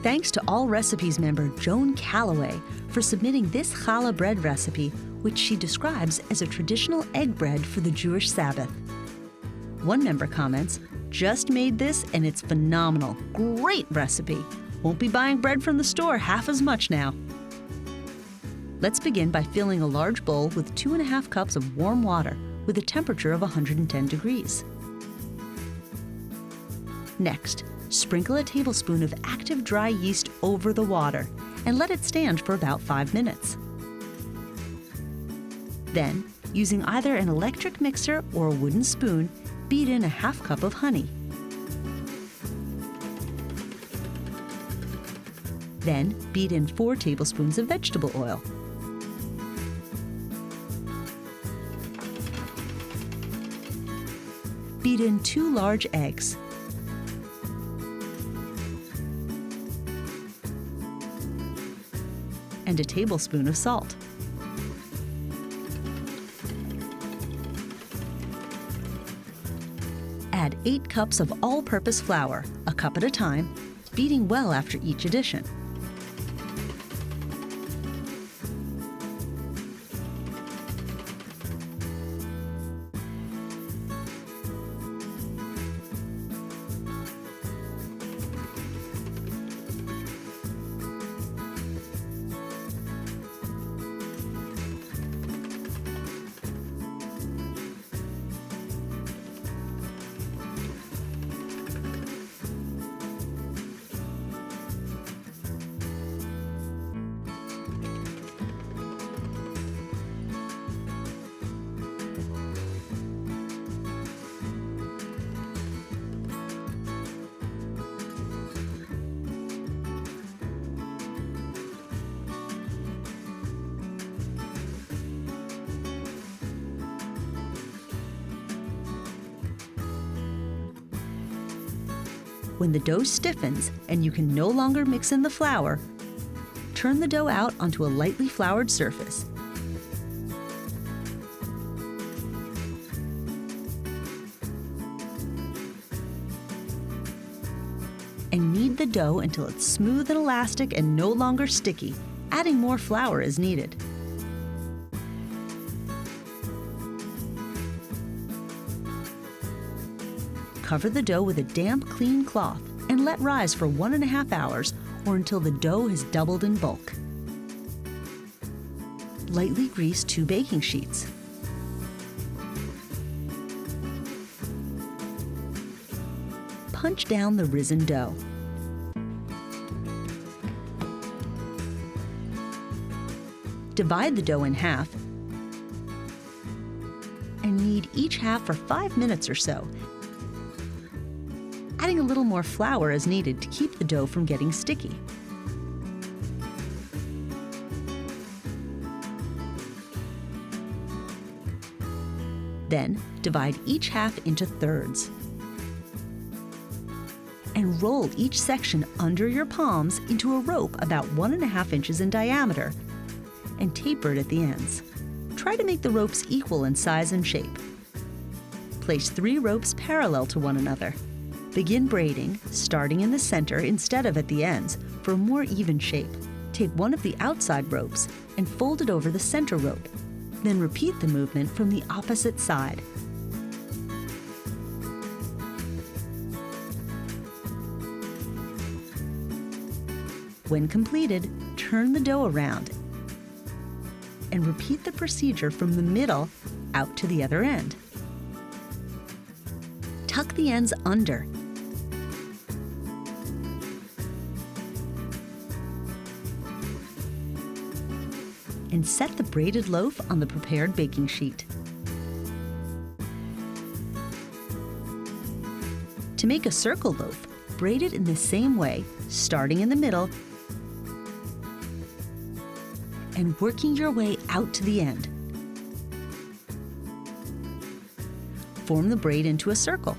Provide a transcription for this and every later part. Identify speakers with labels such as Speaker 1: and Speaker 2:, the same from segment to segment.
Speaker 1: thanks to All Recipes member Joan Calloway for submitting this challah bread recipe, which she describes as a traditional egg bread for the Jewish Sabbath. One member comments, "Just made this and it's phenomenal. Great recipe. Won't be buying bread from the store half as much now." Let's begin by filling a large bowl with 2.5 cups of warm water with a temperature of 110 degrees. Next, sprinkle a tablespoon of active dry yeast over the water and let it stand for about 5 minutes. Then, using either an electric mixer or a wooden spoon, beat in a 1/2 cup of honey. Then, beat in 4 tablespoons of vegetable oil. Beat in 2 large eggs. And a tablespoon of salt. Add 8 cups of all-purpose flour, a cup at a time, beating well after each addition. When the dough stiffens and you can no longer mix in the flour, turn the dough out onto a lightly floured surface. And knead the dough until it's smooth and elastic and no longer sticky, adding more flour as needed. Cover the dough with a damp, clean cloth and let rise for 1.5 hours or until the dough has doubled in bulk. Lightly grease 2 baking sheets. Punch down the risen dough. Divide the dough in half and knead each half for 5 minutes or so, adding a little more flour as needed to keep the dough from getting sticky. Then, divide each half into thirds. And roll each section under your palms into a rope about 1.5 inches in diameter and taper it at the ends. Try to make the ropes equal in size and shape. Place 3 ropes parallel to one another. Begin braiding, starting in the center instead of at the ends, for a more even shape. Take one of the outside ropes and fold it over the center rope. Then repeat the movement from the opposite side. When completed, turn the dough around and repeat the procedure from the middle out to the other end. Tuck the ends under. And set the braided loaf on the prepared baking sheet. To make a circle loaf, braid it in the same way, starting in the middle and working your way out to the end. Form the braid into a circle.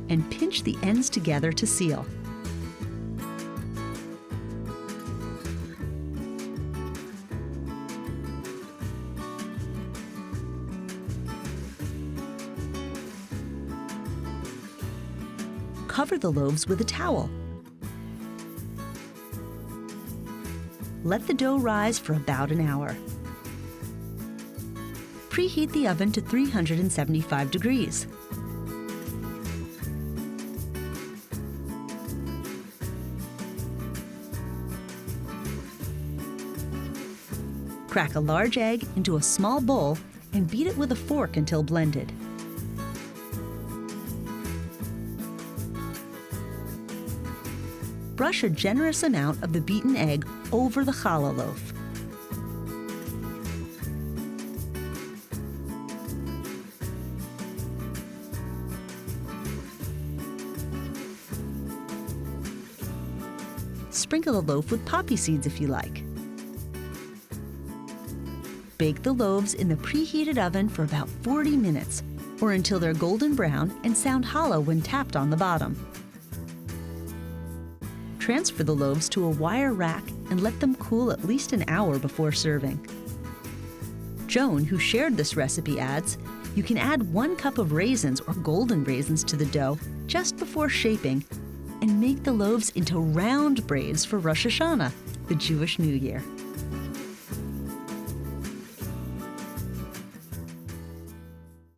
Speaker 1: And pinch the ends together to seal. cover the loaves with a towel. Let the dough rise for about an hour. Preheat the oven to 375 degrees. Crack a large egg into a small bowl and beat it with a fork until blended. Brush a generous amount of the beaten egg over the challah loaf. Sprinkle the loaf with poppy seeds if you like. Bake the loaves in the preheated oven for about 40 minutes, or until they're golden brown and sound hollow when tapped on the bottom. Transfer the loaves to a wire rack and let them cool at least an hour before serving. Joan, who shared this recipe, adds, you can add 1 cup of raisins or golden raisins to the dough just before shaping and make the loaves into round braves for Rosh Hashanah, the Jewish New Year.